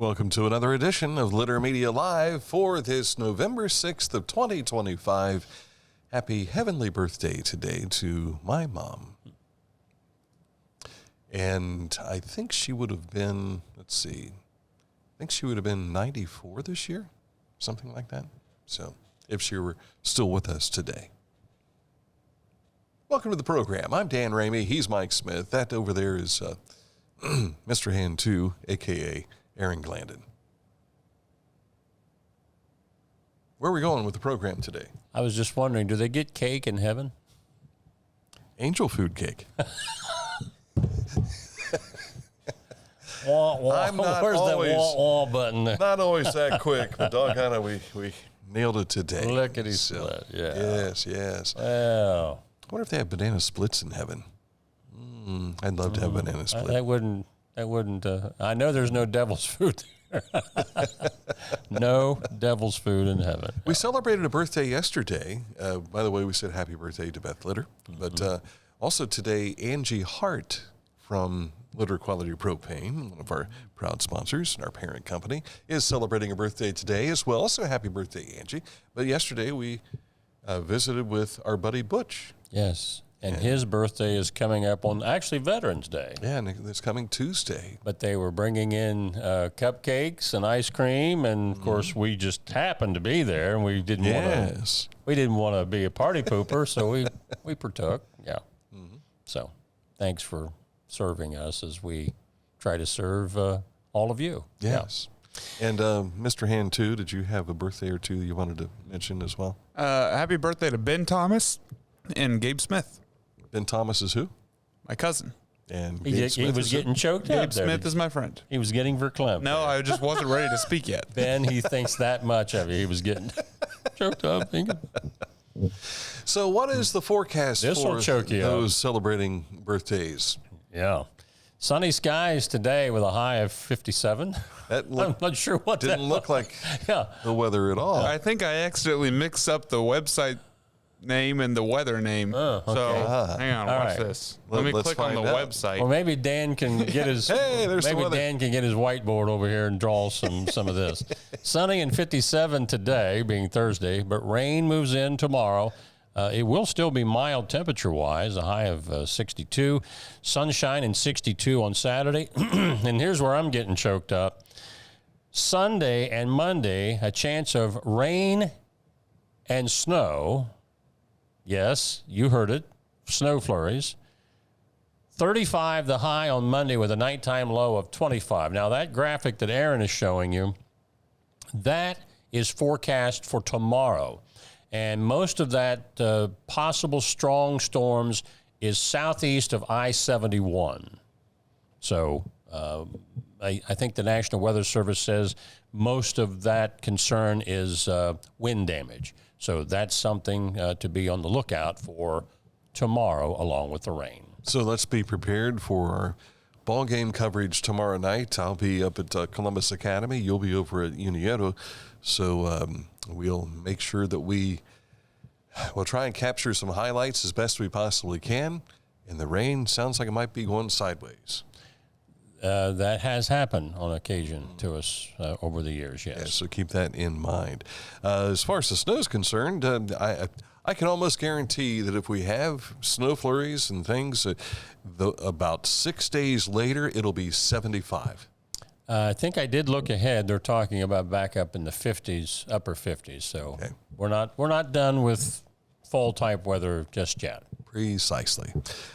Welcome to another edition of Litter Media Live for this November 6th of 2025. Happy heavenly birthday today to my mom. And I think she would have been, I think she would have been 94 this year, something like that. So if she were still with us today. Welcome to the program. I'm Dan Ramey. He's Mike Smith. That over there is Mr. Hand 2, a.k.a. Aaron Glandon. Where are we going with the program today? I was just wondering, do they get cake in heaven? Angel food cake. I'm not Where's always, that wah button? Not always that quick, but doggone it, we nailed it today. Lickety split, yeah. Yes. Oh. I wonder if they have banana splits in heaven. I'd love to have banana split. That wouldn't. I know there's no devil's food there. No devil's food in heaven. We celebrated a birthday yesterday. By the way, we said happy birthday to Beth Litter. But also today, Angie Hart from Litter Quality Propane, one of our proud sponsors and our parent company, is celebrating a birthday today as well. So happy birthday, Angie. But yesterday we visited with our buddy Butch. Yes. And his birthday is coming up on actually Veterans Day. Yeah, and it's coming Tuesday. But they were bringing in cupcakes and ice cream, and of course we just happened to be there, and we didn't want to be a party pooper, so we partook. Yeah. Mm-hmm. So thanks for serving us as we try to serve all of you. Yes. Yeah. And Mr. Hand 2, did you have a birthday or two you wanted to mention as well? Happy birthday to Ben Thomas and Gabe Smith. Ben Thomas is who? My cousin. And he was getting choked up. Gabe Smith is my friend. He was getting verklempt. No, I just wasn't ready to speak yet. Ben, he thinks that much of you. He was getting choked up. So what is the forecast for those celebrating birthdays? Yeah. Sunny skies today with a high of 57. I'm not sure what didn't look like the weather at all. I think I accidentally mixed up the website name and the weather name. Okay. So hang on, watch this. Let me click on the website. Well, maybe Dan can get his Dan can get his whiteboard over here and draw some of this. Sunny and 57 today, being Thursday, but rain moves in tomorrow. It will still be mild temperature-wise, a high of 62. Sunshine and 62 on Saturday. And here's where I'm getting choked up. Sunday and Monday, a chance of rain and snow. Yes, you heard it, snow flurries. 35 the high on Monday with a nighttime low of 25. Now, that graphic that Aaron is showing you, that is forecast for tomorrow. And most of that possible strong storms is southeast of I-71. So I think the National Weather Service says most of that concern is wind damage. So that's something to be on the lookout for tomorrow along with the rain. So let's be prepared for our ball game coverage tomorrow night. I'll be up at Columbus Academy. You'll be over at Uniero. So we'll make sure that we'll try and capture some highlights as best we possibly can. And the rain sounds like it might be going sideways. That has happened on occasion to us over the years, yes. Yeah, so keep that in mind. As far as the snow is concerned, I can almost guarantee that if we have snow flurries and things, about 6 days later, it'll be 75. I think I did look ahead. They're talking about back up in the 50s, upper 50s. So we're not done with fall type weather just yet. Precisely.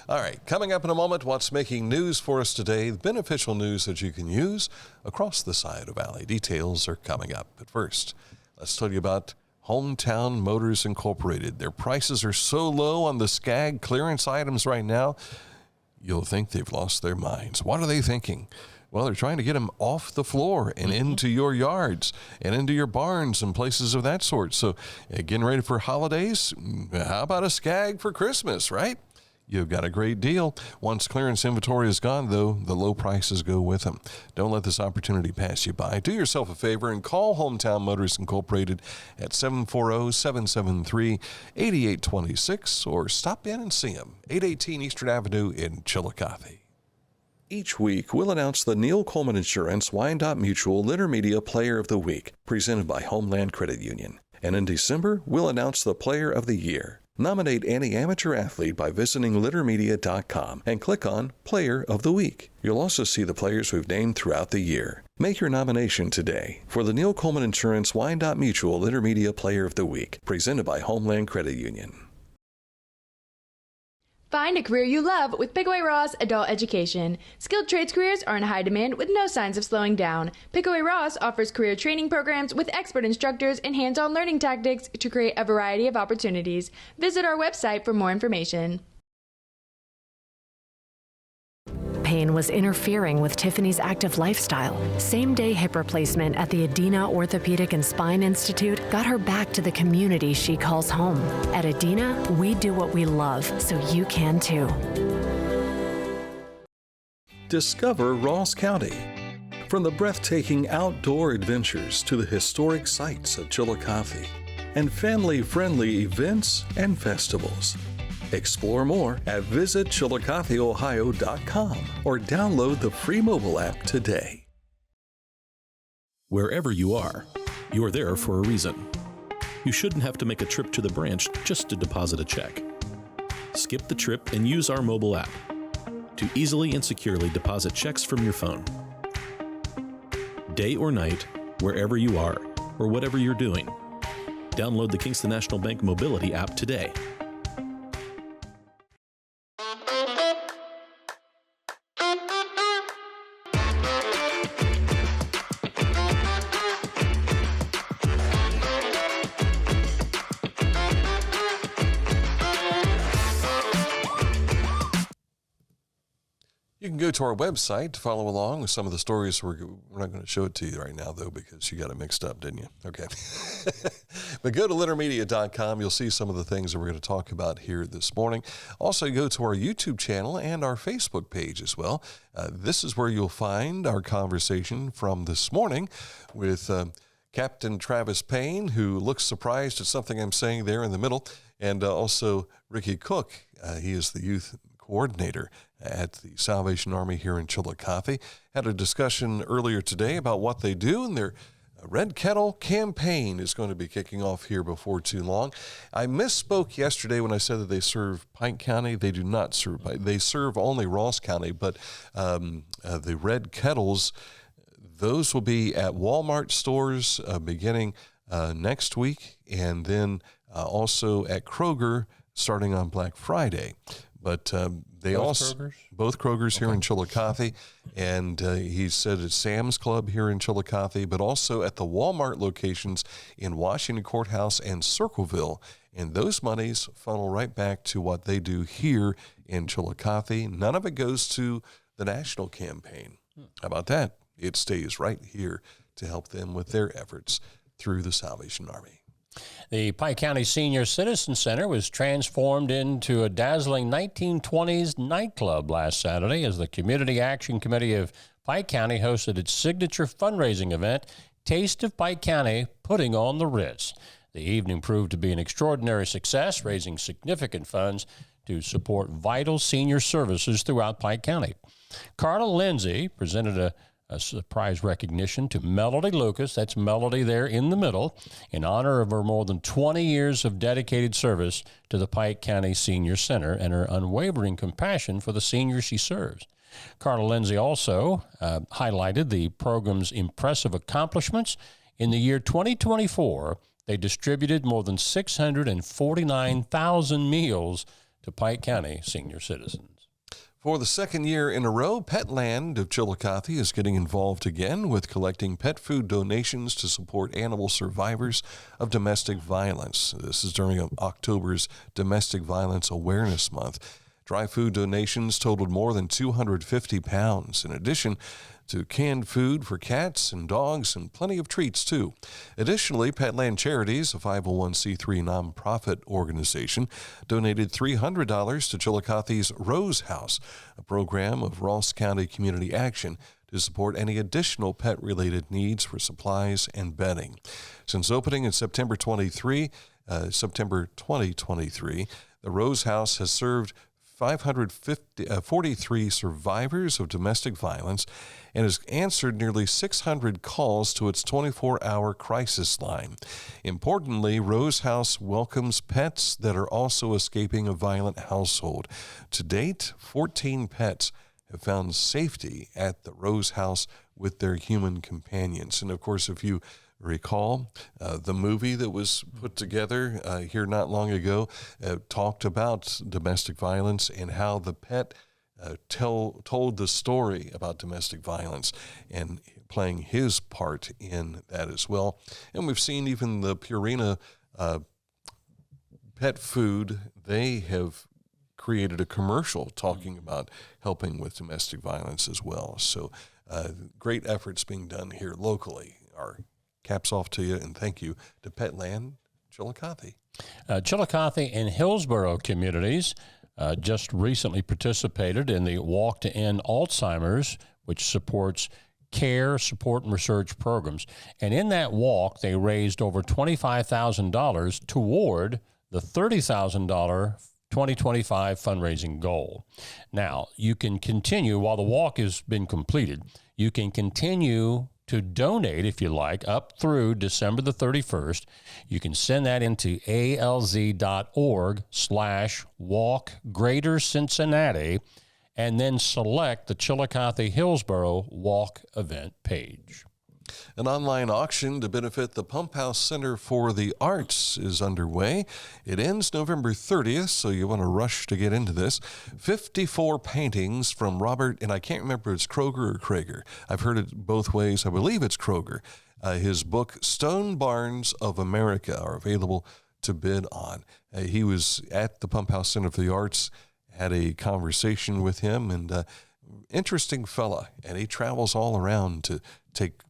All right, coming up in a moment, what's making news for us today, beneficial news that you can use across the Scioto Valley. Details are coming up. But first, let's tell you about Hometown Motors Incorporated. Their prices are so low on the Skag clearance items right now, you'll think they've lost their minds. What are they thinking? Well, they're trying to get them off the floor and into your yards and into your barns and places of that sort. So getting ready for holidays, how about a Skag for Christmas, right? You've got a great deal. Once clearance inventory is gone, though, the low prices go with them. Don't let this opportunity pass you by. Do yourself a favor and call Hometown Motors Incorporated at 740-773-8826 or stop in and see them, 818 Eastern Avenue in Chillicothe. Each week, we'll announce the Neil Coleman Insurance Wyandotte Mutual Intermedia Player of the Week, presented by Homeland Credit Union. And in December, we'll announce the Player of the Year. Nominate any amateur athlete by visiting littermedia.com and click on Player of the Week. You'll also see the players we've named throughout the year. Make your nomination today for the Neil Coleman Insurance Wyandotte Mutual Intermedia Player of the Week, presented by Homeland Credit Union. Find a career you love with Pickaway Ross Adult Education. Skilled trades careers are in high demand with no signs of slowing down. Pickaway Ross offers career training programs with expert instructors and hands-on learning tactics to create a variety of opportunities. Visit our website for more information. Pain was interfering with Tiffany's active lifestyle. Same-day hip replacement at the Adina Orthopedic and Spine Institute got her back to the community she calls home. At Adina, we do what we love, so you can too. Discover Ross County. From the breathtaking outdoor adventures to the historic sights of Chillicothe and family-friendly events and festivals. Explore more at visitchillicotheohio.com or download the free mobile app today. Wherever you are, you're there for a reason. You shouldn't have to make a trip to the branch just to deposit a check. Skip the trip and use our mobile app to easily and securely deposit checks from your phone. Day or night, wherever you are, or whatever you're doing, download the Kingston National Bank Mobility app today. You can go to our website to follow along with some of the stories. We're not going to show it to you right now, though, because you got it mixed up, didn't you? Okay. But go to littermedia.com. You'll see some of the things that we're going to talk about here this morning. Also, go to our YouTube channel and our Facebook page as well. This is where you'll find our conversation from this morning with Captain Travis Payne, who looks surprised at something I'm saying there in the middle, and also Ricky Cook. He is the youth coordinator at the Salvation Army here in Chillicothe. Had a discussion earlier today about what they do, and their Red Kettle campaign is going to be kicking off here before too long. I misspoke yesterday when I said that they serve Pike County. They do not serve Pike. They serve only Ross County, but the Red Kettles, those will be at Walmart stores beginning next week, and then also at Kroger starting on Black Friday. But they both Kroger's here in Chillicothe, and he said at Sam's Club here in Chillicothe, but also at the Walmart locations in Washington Courthouse and Circleville. And those monies funnel right back to what they do here in Chillicothe. None of it goes to the national campaign. How about that? It stays right here to help them with their efforts through the Salvation Army. The Pike County Senior Citizen Center was transformed into a dazzling 1920s nightclub last Saturday as the Community Action Committee of Pike County hosted its signature fundraising event, Taste of Pike County, putting on the Ritz. The evening proved to be an extraordinary success, raising significant funds to support vital senior services throughout Pike County. Carla Lindsay presented a surprise recognition to Melody Lucas, that's Melody there in the middle, in honor of her more than 20 years of dedicated service to the Pike County Senior Center and her unwavering compassion for the seniors she serves. Carla Lindsay also highlighted the program's impressive accomplishments. In the year 2024, they distributed more than 649,000 meals to Pike County senior citizens. For the second year in a row, Petland of Chillicothe is getting involved again with collecting pet food donations to support animal survivors of domestic violence. This is during October's Domestic Violence Awareness Month. Dry food donations totaled more than 250 pounds, in addition to canned food for cats and dogs and plenty of treats, too. Additionally, Petland Charities, a 501c3 nonprofit organization, donated $300 to Chillicothe's Rose House, a program of Ross County Community Action to support any additional pet-related needs for supplies and bedding. Since opening in September 2023, the Rose House has served 543 survivors of domestic violence and has answered nearly 600 calls to its 24-hour crisis line. Importantly, Rose House welcomes pets that are also escaping a violent household. To date, 14 pets have found safety at the Rose House with their human companions. And of course, if you recall, the movie that was put together here not long ago talked about domestic violence and how the pet told the story about domestic violence and playing his part in that as well. And we've seen even the Purina pet food, they have created a commercial talking about helping with domestic violence as well. So great efforts being done here locally. Our caps off to you, and thank you to Petland Chillicothe. Chillicothe and Hillsboro communities just recently participated in the Walk to End Alzheimer's, which supports care, support, and research programs. And in that walk, they raised over $25,000 toward the $30,000 2025 fundraising goal. Now, you can continue, while the walk has been completed, you can continue to donate, if you like, up through December the 31st. You can send that into alz.org/walk Greater Cincinnati, and then select the Chillicothe Hillsboro Walk event page. An online auction to benefit the Pump House Center for the Arts is underway. It ends November 30th, so you want to rush to get into this. 54 paintings from Robert, and I can't remember if it's Kroger or Krager. I've heard it both ways. I believe it's Kroger. His book, Stone Barns of America, are available to bid on. He was at the Pump House Center for the Arts, had a conversation with him, and interesting fella, and he travels all around to take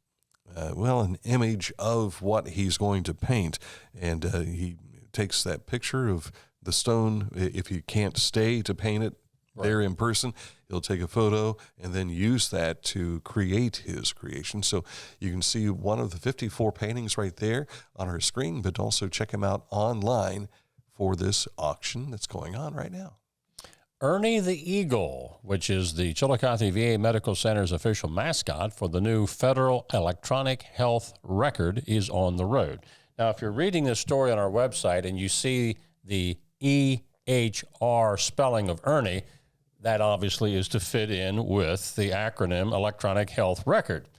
an image of what he's going to paint. And he takes that picture of the stone. If he can't stay to paint it there in person, he'll take a photo and then use that to create his creation. So you can see one of the 54 paintings right there on our screen, but also check him out online for this auction that's going on right now. Ernie the Eagle, which is the Chillicothe VA Medical Center's official mascot for the new federal electronic health record, is on the road. Now, if you're reading this story on our website and you see the EHR spelling of Ernie, that obviously is to fit in with the acronym Electronic Health Record.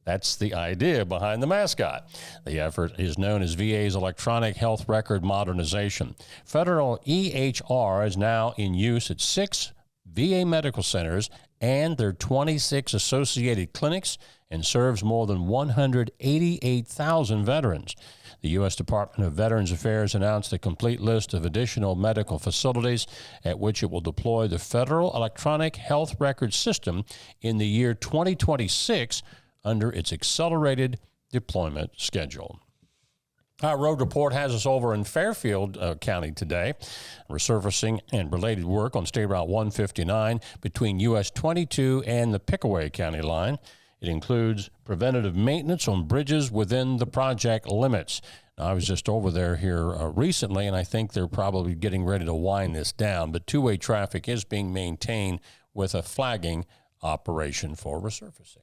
That's the idea behind the mascot. The effort is known as VA's Electronic Health Record Modernization. Federal EHR is now in use at 6 VA medical centers and their 26 associated clinics and serves more than 188,000 veterans. The U.S. Department of Veterans Affairs announced a complete list of additional medical facilities at which it will deploy the Federal Electronic Health Record System in the year 2026 under its accelerated deployment schedule. Our road report has us over in Fairfield County today. Resurfacing and related work on State Route 159 between US 22 and the Pickaway County line. It includes preventative maintenance on bridges within the project limits. Now, I was just over there here recently, and I think they're probably getting ready to wind this down, but two-way traffic is being maintained with a flagging operation for resurfacing.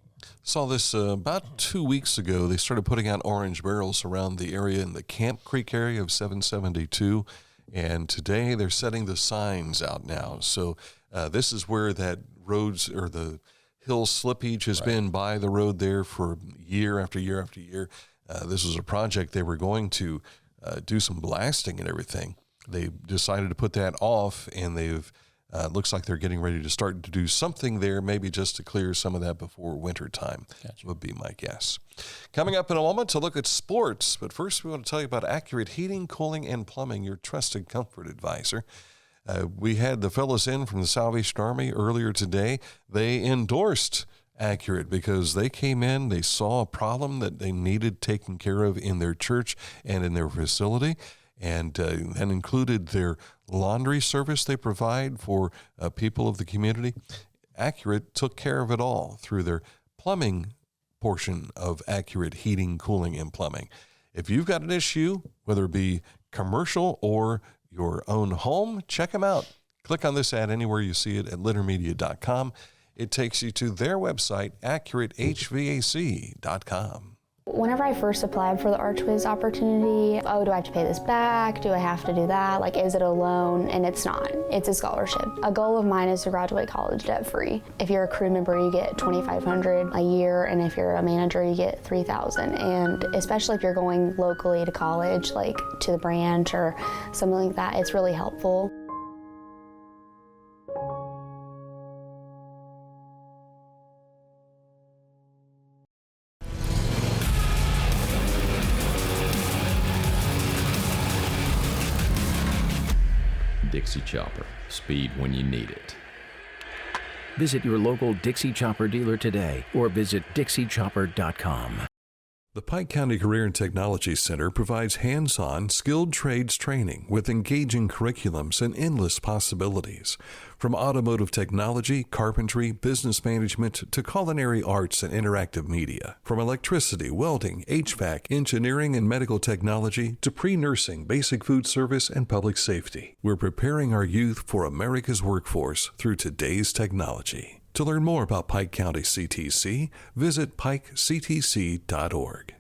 Saw this about 2 weeks ago. They started putting out orange barrels around the area in the Camp Creek area of 772, and today they're setting the signs out now. So this is where that roads or the hill slippage has been by the road there for year after year after year. This was a project they were going to do some blasting and everything. They decided to put that off, and they've looks like they're getting ready to start to do something there, maybe just to clear some of that before winter time. Gotcha. Would be my guess. Coming up in a moment to look at sports, but first we want to tell you about Accurate Heating, Cooling, and Plumbing, your trusted comfort advisor. We had the fellows in from the Salvation Army earlier today. They endorsed Accurate because they came in, they saw a problem that they needed taken care of in their church and in their facility, and included their laundry service they provide for people of the community. Accurate took care of it all through their plumbing portion of Accurate Heating, Cooling, and Plumbing. If you've got an issue, whether it be commercial or your own home, check them out. Click on this ad anywhere you see it at littermedia.com. It takes you to their website, accuratehvac.com. Whenever I first applied for the Archways opportunity, do I have to pay this back? Do I have to do that? Like, is it a loan? And it's not. It's a scholarship. A goal of mine is to graduate college debt-free. If you're a crew member, you get $2,500 a year, and if you're a manager, you get $3,000. And especially if you're going locally to college, like to the branch or something like that, it's really helpful. Dixie Chopper. Speed when you need it. Visit your local Dixie Chopper dealer today or visit dixiechopper.com. The Pike County Career and Technology Center provides hands-on, skilled trades training with engaging curriculums and endless possibilities. From automotive technology, carpentry, business management, to culinary arts and interactive media. From electricity, welding, HVAC, engineering, and medical technology to pre-nursing, basic food service, and public safety. We're preparing our youth for America's workforce through today's technology. To learn more about Pike County CTC, visit pikectc.org.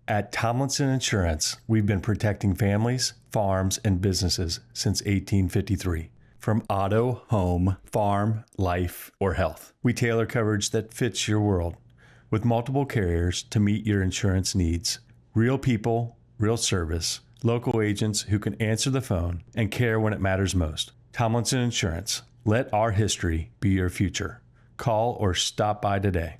At Tomlinson Insurance, we've been protecting families, farms, and businesses since 1853. From auto, home, farm, life, or health, we tailor coverage that fits your world with multiple carriers to meet your insurance needs. Real people, real service, local agents who can answer the phone and care when it matters most. Tomlinson Insurance. Let our history be your future. Call or stop by today.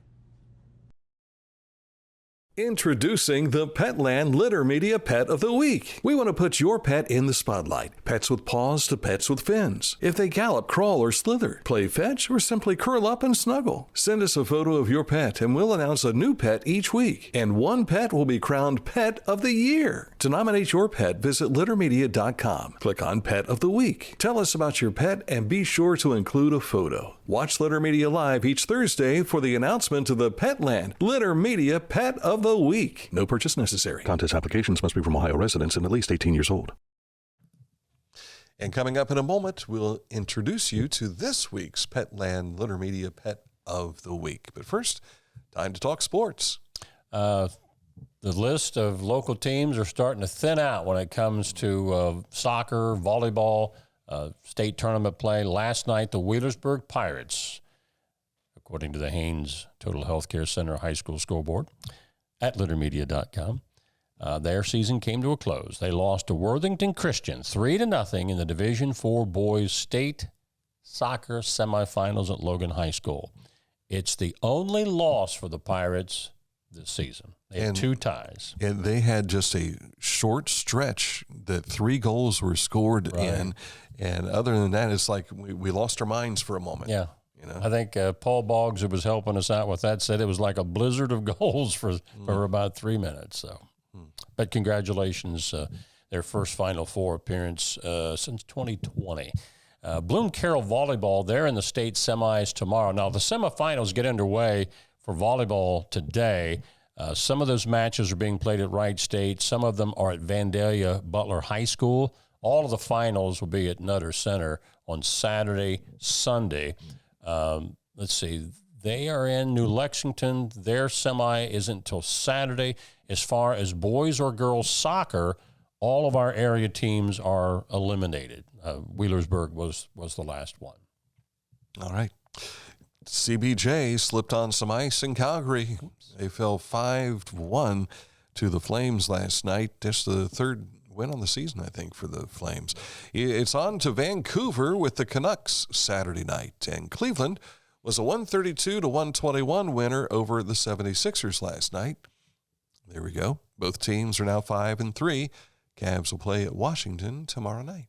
Introducing the Petland Litter Media Pet of the Week. We want to put your pet in the spotlight. Pets with paws to pets with fins. If they gallop, crawl, or slither, play fetch, or simply curl up and snuggle. Send us a photo of your pet and we'll announce a new pet each week. And one pet will be crowned Pet of the Year. To nominate your pet, visit littermedia.com. Click on Pet of the Week. Tell us about your pet and be sure to include a photo. Watch Litter Media Live each Thursday for the announcement of the Petland Litter Media Pet of the Week. No purchase necessary. Contest applications must be from Ohio residents and at least 18 years old. And coming up in a moment, we'll introduce you to this week's Petland Litter Media Pet of the Week. But first, time to talk sports. The list of local teams are starting to thin out when it comes to soccer, volleyball, state tournament play. Last night, the Wheelersburg Pirates, according to the Haynes Total Health Care Center High School scoreboard at littermedia.com, their season came to a close. They lost to Worthington Christian 3-0 in the Division IV Boys State Soccer Semifinals at Logan High School. It's the only loss for the Pirates this season. They had 2 ties. And they had just a short stretch that 3 goals were scored in. And other than that, it's like we lost our minds for a moment. Yeah. You know? I think Paul Boggs, who was helping us out with that, said it was like a blizzard of goals for about 3 minutes. So, but congratulations, their first Final Four appearance since 2020. Bloom Carroll Volleyball, they're in the state semis tomorrow. Now, the semifinals get underway for volleyball today. Some of those matches are being played at Wright State. Some of them are at Vandalia Butler High School. All of the finals will be at Nutter Center on Saturday, Sunday. Let's see. They are in New Lexington. Their semi isn't until Saturday. As far as boys or girls soccer, all of our area teams are eliminated. Wheelersburg was the last one. All right. CBJ slipped on some ice in Calgary. They fell 5-1 to the Flames last night. Just the third win on the season, I think, for the Flames. It's on to Vancouver with the Canucks Saturday night. And Cleveland was a 132-121 winner over the 76ers last night. There we go. Both teams are now 5-3. Cavs will play at Washington tomorrow night.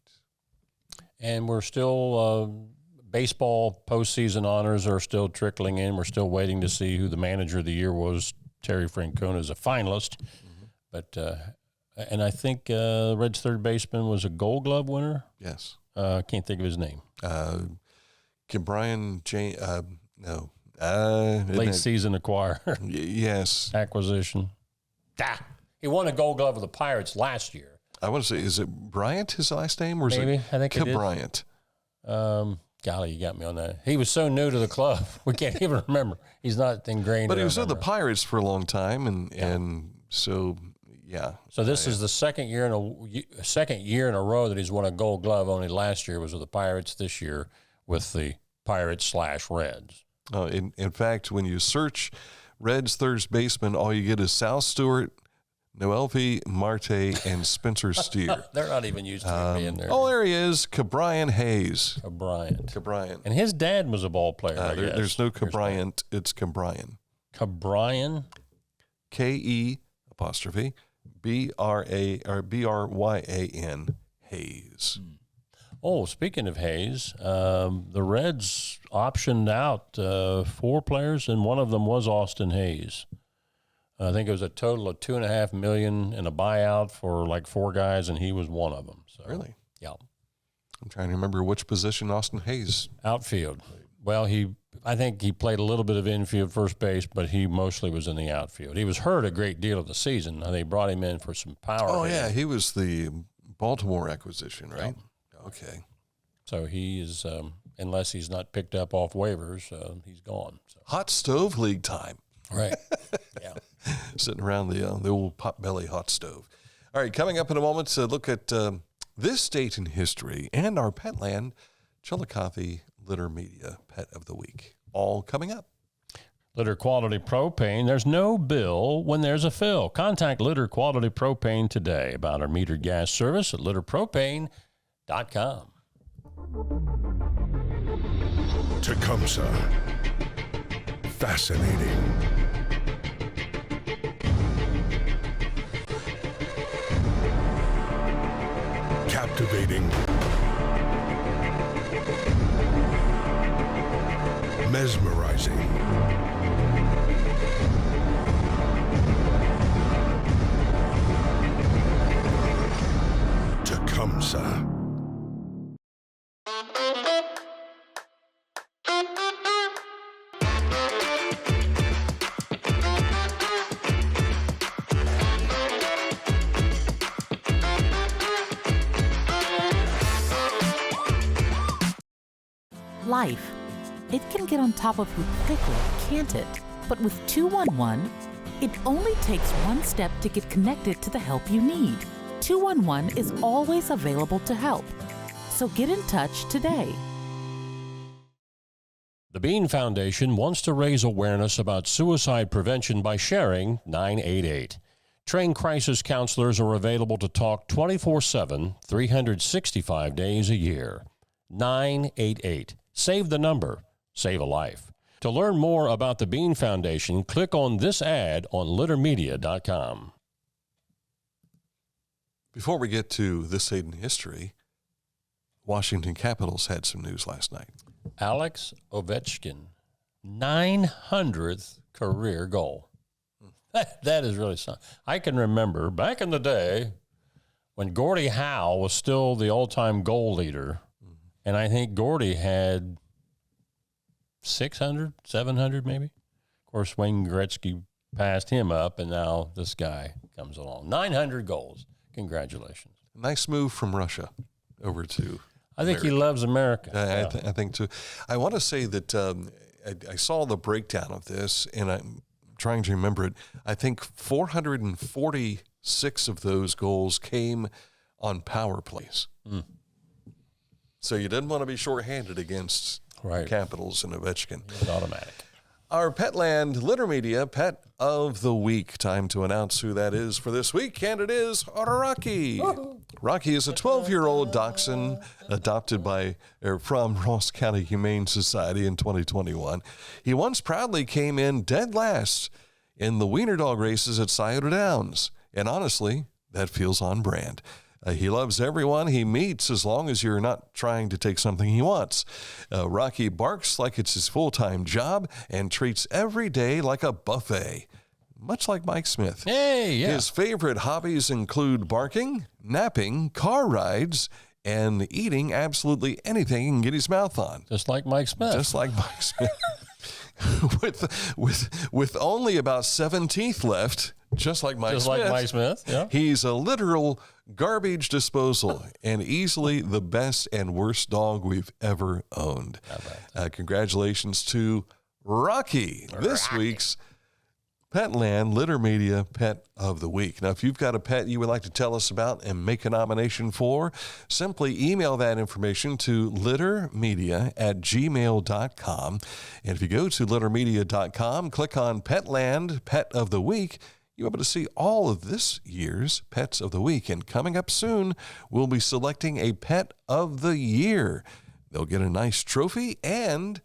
And we're still baseball postseason honors are still trickling in. We're still waiting to see who the manager of the year was. Terry Francona is a finalist. But and I think Red's third baseman was a Gold Glove winner. Yes. Can't think of his name. Brian Jane. No. Late season acquire. Yes. Acquisition. He won a Gold Glove with the Pirates last year. I want to say, is it Bryant, his last name? Or is Maybe. I think it is. Bryant? Golly, you got me on that. He was so new to the club, we can't even remember. He's not ingrained. But he was with the Pirates for a long time, and so, yeah. So this is the second year in a row that he's won a Gold Glove. Only last year was with the Pirates. This year with the Pirates/Reds. In fact, when you search Reds third baseman, all you get is Sal Stewart, Noelvi Marte, and Spencer Steer. They're not even used to him being there. Oh, there he is, Cabrian Hayes. Cabrian. And his dad was a ball player, I guess. There's no Cabrian, it's Cabrian. Cabrian? K-E apostrophe B-R-Y-A-N Hayes. Oh, speaking of Hayes, the Reds optioned out 4 players, and one of them was Austin Hayes. I think it was a total of $2.5 million in a buyout for like 4 guys, and he was one of them. So, really? Yeah. I'm trying to remember which position Austin Hayes. Outfield. Well, I think he played a little bit of infield, first base, but he mostly was in the outfield. He was hurt a great deal of the season. They brought him in for some power. Oh, yeah. He was the Baltimore acquisition, right? Yeah. Okay. So he is, unless he's not picked up off waivers, he's gone. So. Hot stove league time. Right. Yeah. Sitting around the old potbelly hot stove. All right, coming up in a moment to look at this date in history and our Petland Chillicothe Litter Media Pet of the Week. All coming up. Litter Quality Propane. There's no bill when there's a fill. Contact Litter Quality Propane today about our metered gas service at litterpropane.com. Tecumseh. Fascinating. Captivating. Mesmerizing. Tecumseh. Life. It can get on top of you quickly, can't it? But with 211, it only takes one step to get connected to the help you need. 211 is always available to help. So get in touch today. The Bean Foundation wants to raise awareness about suicide prevention by sharing 988. Trained crisis counselors are available to talk 24/7, 365 days a year. 988. Save the number. Save a life. To learn more about the Bean Foundation, click on this ad on littermedia.com. Before we get to this date in history, Washington Capitals had some news last night. Alex Ovechkin, 900th career goal. That is really something. I can remember back in the day when Gordie Howe was still the all-time goal leader, and I think Gordie had 600, 700 maybe. Of course, Wayne Gretzky passed him up, and now this guy comes along. 900 goals. Congratulations. Nice move from Russia over to I think America. He loves America. I think too. I want to say that I saw the breakdown of this, and I'm trying to remember it. I think 446 of those goals came on power plays. Mm. So you didn't want to be shorthanded against Capitals and Ovechkin. It's automatic. Our Petland Litter Media Pet of the Week. Time to announce who that is for this week, and it is Rocky. Woo-hoo. Rocky is a 12-year-old dachshund adopted from Ross County Humane Society in 2021. He once proudly came in dead last in the wiener dog races at Scioto Downs, and honestly, that feels on brand. He loves everyone he meets as long as you're not trying to take something he wants. Rocky barks like it's his full-time job and treats every day like a buffet, much like Mike Smith. Hey, yeah. His favorite hobbies include barking, napping, car rides, and eating absolutely anything he can get his mouth on. Just like Mike Smith. Just like Mike Smith. with only about 7 teeth left, just like Mike Smith. Yeah. He's a literal garbage disposal, and easily the best and worst dog we've ever owned. Congratulations to Rocky, this week's Petland Litter Media Pet of the Week. Now, if you've got a pet you would like to tell us about and make a nomination for, simply email that information to littermedia@gmail.com. And if you go to littermedia.com, click on Petland Pet of the Week, you'll be able to see all of this year's Pets of the Week. And coming up soon, we'll be selecting a Pet of the Year. They'll get a nice trophy and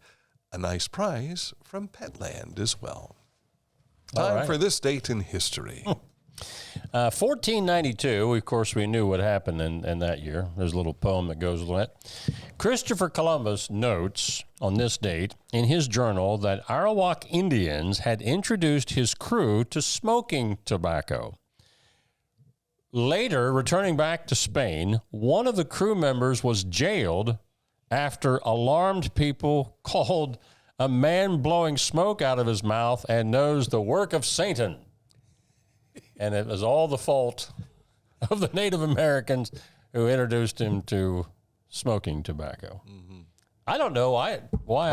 a nice prize from Petland as well. Time for this date in history. 1492, of course, we knew what happened in that year. There's a little poem that goes with it. Christopher Columbus notes on this date in his journal that Arawak Indians had introduced his crew to smoking tobacco. Later, returning back to Spain, one of the crew members was jailed after alarmed people called a man blowing smoke out of his mouth and nose the work of Satan. And it was all the fault of the Native Americans who introduced him to smoking tobacco. Mm-hmm. I don't know why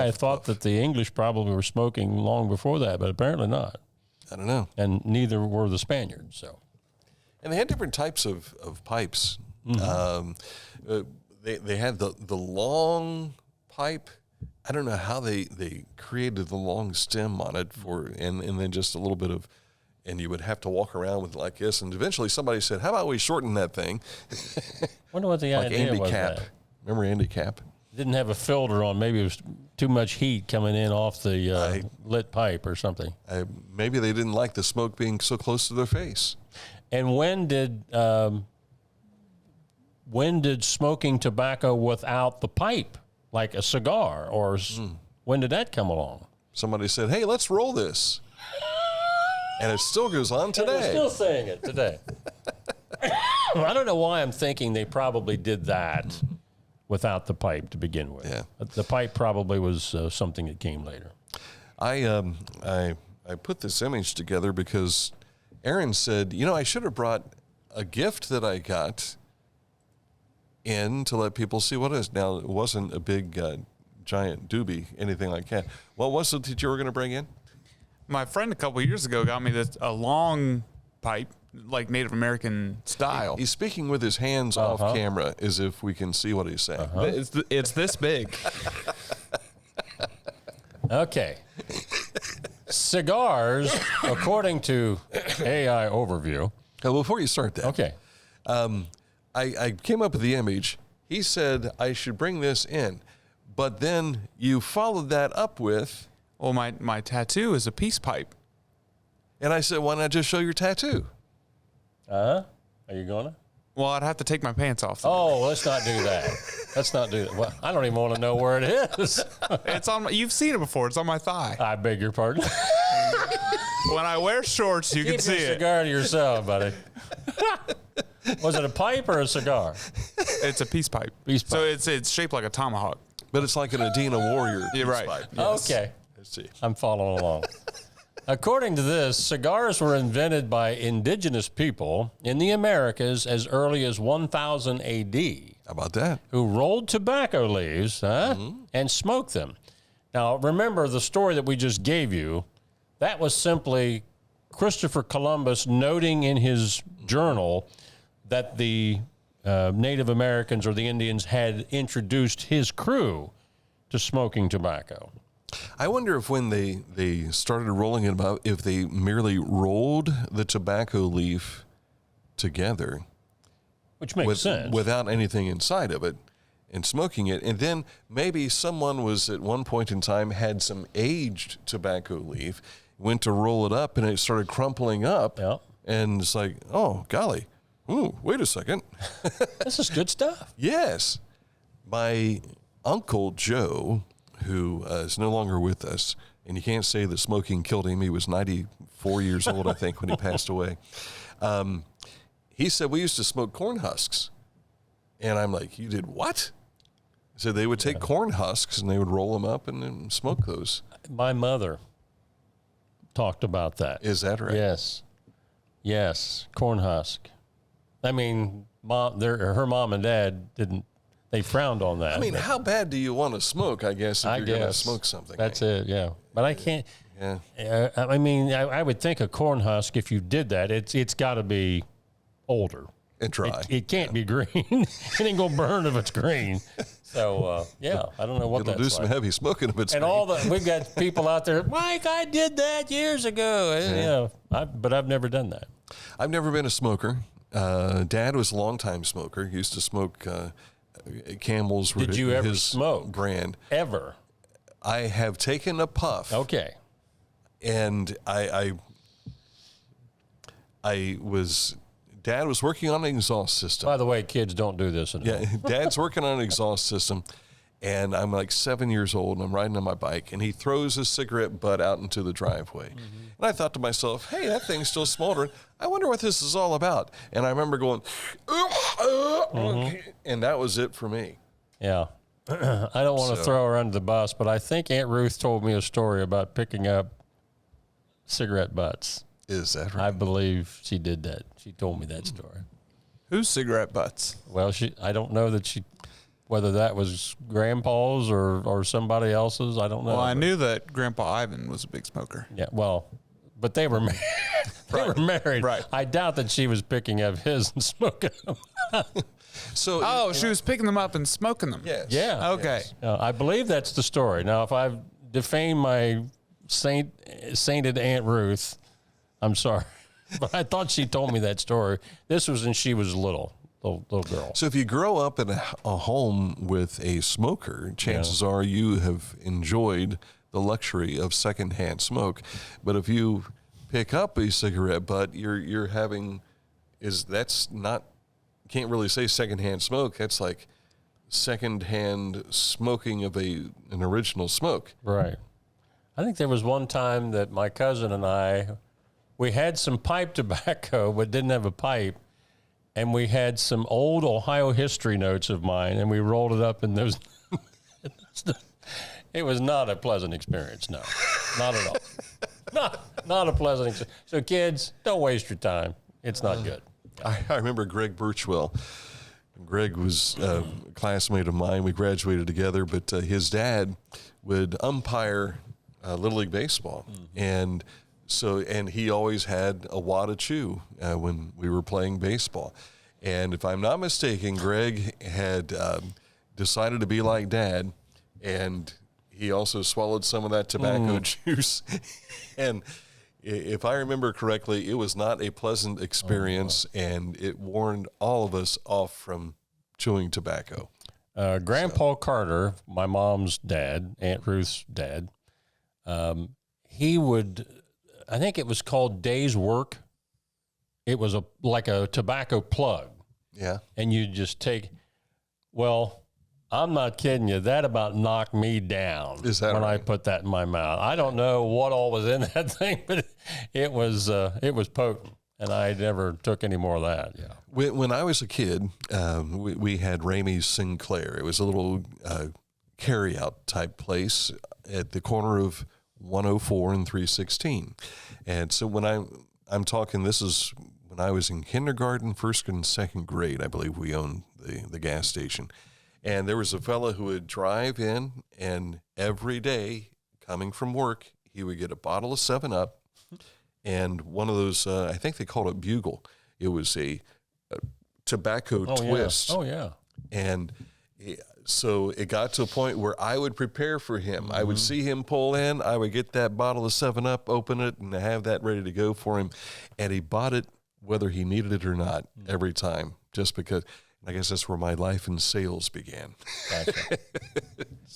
I thought that the English probably were smoking long before that, but apparently not. I don't know. And neither were the Spaniards. So, and they had different types of pipes. Mm-hmm. They had the long pipe. I don't know how they created the long stem on it and then just a little bit of, and you would have to walk around with it like this. And eventually somebody said, how about we shorten that thing? Wonder what the like idea Andy was. Capp. That. Remember Andy Capp? Didn't have a filter on. Maybe it was too much heat coming in off the lit pipe or something. Maybe they didn't like the smoke being so close to their face. And when did smoking tobacco without the pipe, like a cigar, or when did that come along? Somebody said, hey, let's roll this. And it still goes on today. And they're still saying it today. I don't know why I'm thinking they probably did that without the pipe to begin with. Yeah. The pipe probably was something that came later. I put this image together because Aaron said, I should have brought a gift that I got in to let people see what it is. Now, it wasn't a big, giant doobie, anything like that. What was it that you were going to bring in? My friend a couple of years ago got me a long pipe, like Native American style. He's speaking with his hands off camera as if we can see what he's saying. It's this big. Okay. Cigars, according to AI Overview. Before you start that. Okay. I came up with the image. He said I should bring this in, but then you followed that up with... Well, my tattoo is a peace pipe. And I said, why not just show your tattoo? Are you going to? Well, I'd have to take my pants off. Oh, let's not do that. Let's not do that. Well, I don't even want to know where it is. It's on. You've seen it before. It's on my thigh. I beg your pardon. When I wear shorts, you can see it. Keep your cigar to yourself, buddy. Was it a pipe or a cigar? It's a peace pipe. Peace pipe. So it's shaped like a tomahawk. But it's like an Adena Warrior. You're right. Pipe. Yes. Okay. Let's see. I'm following along. According to this, cigars were invented by indigenous people in the Americas as early as 1000 A.D. How about that? Who rolled tobacco leaves and smoked them. Now, remember the story that we just gave you. That was simply Christopher Columbus noting in his journal that the Native Americans or the Indians had introduced his crew to smoking tobacco. I wonder if when they started rolling it about, if they merely rolled the tobacco leaf together. Which makes sense. Without anything inside of it and smoking it. And then maybe someone was at one point in time had some aged tobacco leaf, went to roll it up and it started crumpling up. Yeah. And it's like, oh, golly. Ooh, wait a second. This is good stuff. Yes. My Uncle Joe, who is no longer with us, and you can't say that smoking killed him. He was 94 years old, I think, when he passed away. He said, we used to smoke corn husks. And I'm like, you did what? He said they would take corn husks and they would roll them up and then smoke those. My mother talked about that. Is that right? Yes. Yes, corn husk. I mean, her mom and dad didn't. They frowned on that. I mean, how bad do you want to smoke? I guess if you're going to smoke something. That's it. Yeah, but I can't. Yeah. I mean, I would think a corn husk. If you did that, it's got to be older and dry. It can't be green. It ain't gonna burn if it's green. So I don't know what It'll do some heavy smoking if it's and green. we've got people out there. Mike, I did that years ago. But I've never done that. I've never been a smoker. Dad was a longtime smoker. He used to smoke. Camels were Did you ever his smoke? Brand. Ever? I have taken a puff. Okay. And Dad was working on an exhaust system. By the way, kids, don't do this anymore. Yeah, Dad's working on an exhaust system, and I'm like 7 years old, and I'm riding on my bike, and he throws his cigarette butt out into the driveway. And I thought to myself, hey, that thing's still smoldering. I wonder what this is all about. And I remember going, and that was it for me. Yeah. I don't want to throw her under the bus, but I think Aunt Ruth told me a story about picking up cigarette butts. Is that right? I believe she did that. She told me that story. Whose cigarette butts? Well, I don't know whether that was Grandpa's or somebody else's. I don't know. Well, I knew that Grandpa Ivan was a big smoker. Yeah, well, but they were married. They were married. Right. I doubt that she was picking up his and smoking them. She was picking them up and smoking them. Yes. Yeah. Okay. Yes. I believe that's the story. Now, if I've defamed my sainted Aunt Ruth, I'm sorry. But I thought she told me that story. This was when she was little girl. So if you grow up in a home with a smoker, chances are you have enjoyed the luxury of secondhand smoke. But if you pick up a cigarette butt, you're having can't really say secondhand smoke. That's like secondhand smoking of an original smoke. Right. I think there was one time that my cousin and we had some pipe tobacco, but didn't have a pipe. And we had some old Ohio history notes of mine, and we rolled it up in those. It was not a pleasant experience. No, not at all. Not a pleasant experience. So kids, don't waste your time. It's not good. I remember Greg Birchwell. Greg was a classmate of mine. We graduated together, but his dad would umpire Little League Baseball. And he always had a wad of chew when we were playing baseball. And if I'm not mistaken, Greg had decided to be like Dad, and he also swallowed some of that tobacco juice. And if I remember correctly, it was not a pleasant experience, and it warned all of us off from chewing tobacco. Grandpa Carter, my mom's dad, Aunt Ruth's dad, he would, I think it was called Day's Work. It was like a tobacco plug. Yeah. And you just take, well, I'm not kidding you. That about knocked me down when I put that in my mouth. I don't know what all was in that thing, but it was potent, and I never took any more of that. Yeah. When I was a kid, we had Ramey's Sinclair. It was a little carryout type place at the corner of 104 and 316. And so when I'm talking, this is when I was in kindergarten, first and second grade, I believe we owned the gas station. And there was a fellow who would drive in, and every day coming from work, he would get a bottle of 7-Up and one of those, I think they called it Bugle. It was a tobacco twist. Yeah. Oh, yeah. And so it got to a point where I would prepare for him. I would see him pull in. I would get that bottle of 7-Up, open it, and have that ready to go for him. And he bought it whether he needed it or not every time, just because. I guess that's where my life in sales began. Gotcha.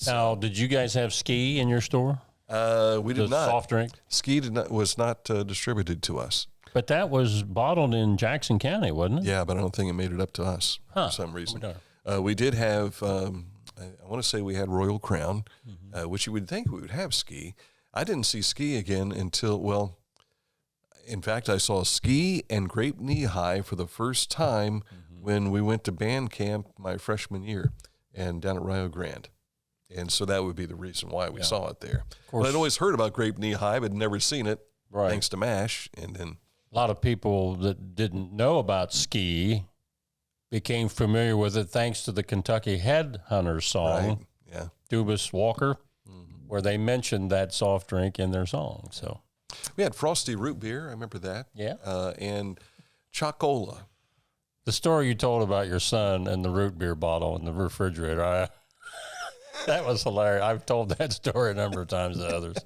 Now, did you guys have Ski in your store? We did not. Soft drink? Ski was not distributed to us. But that was bottled in Jackson County, wasn't it? Yeah, but I don't think it made it up to us for some reason. We did have, I want to say we had Royal Crown, which you would think we would have Ski. I didn't see Ski again until, in fact, I saw Ski and Grape Knee High for the first time when we went to band camp my freshman year and down at Rio Grande. And so that would be the reason why we saw it there. But I'd always heard about Grape Knee High, but never seen it, thanks to MASH. And then a lot of people that didn't know about Ski became familiar with it thanks to the Kentucky Headhunters song, Right. Yeah. Dubas Walker, where they mentioned that soft drink in their song. So We had Frosty Root Beer. I remember that. Yeah. And Chocola. the story you told about your son and the root beer bottle in the refrigerator, that was hilarious. I've told that story a number of times to others.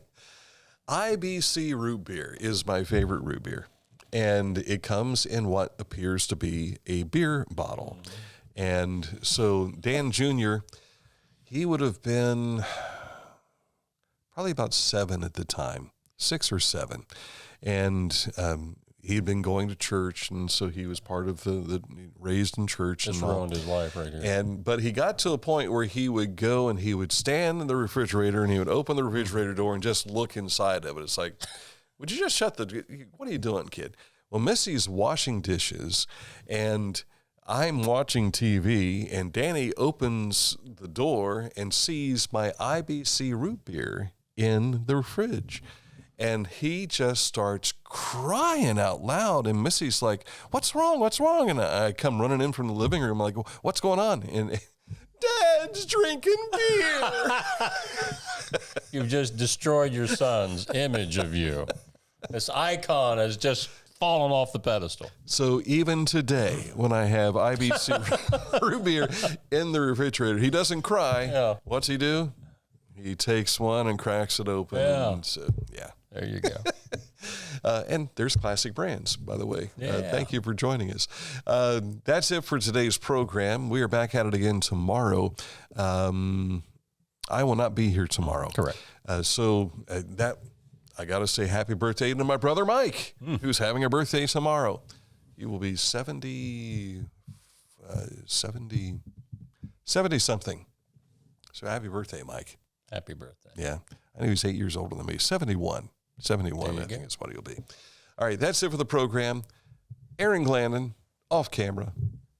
IBC root beer is my favorite root beer. And it comes in what appears to be a beer bottle. And so Dan Jr., he would have been probably about 7 at the time, 6 or 7. And he had been going to church, and so he was part of the raised in church. Just ruined his life right here. But he got to a point where he would go and he would stand in the refrigerator and he would open the refrigerator door and just look inside of it. It's like, would you just shut what are you doing, kid? Well, Missy's washing dishes and I'm watching TV, and Danny opens the door and sees my IBC root beer in the fridge. And he just starts crying out loud. And Missy's like, what's wrong? What's wrong? And I come running in from the living room like, what's going on? And Dad's drinking beer. You've just destroyed your son's image of you. This icon has just fallen off the pedestal. So even today, when I have IBC root beer in the refrigerator, he doesn't cry. Yeah. What's he do? He takes one and cracks it open. Yeah. And so, yeah. There you go. And there's Classic Brands, by the way. Yeah. Thank you for joining us. That's it for today's program. We are back at it again tomorrow. I will not be here tomorrow. Correct. I got to say happy birthday to my brother Mike, who's having a birthday tomorrow. He will be 70 something. So happy birthday, Mike. Happy birthday. Yeah. I know he's 8 years older than me. 71. 71, I think is what he'll be. All right, that's it for the program. Aaron Glandon, off camera.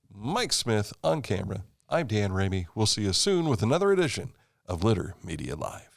Mike Smith, on camera. I'm Dan Ramey. We'll see you soon with another edition of Litter Media Live.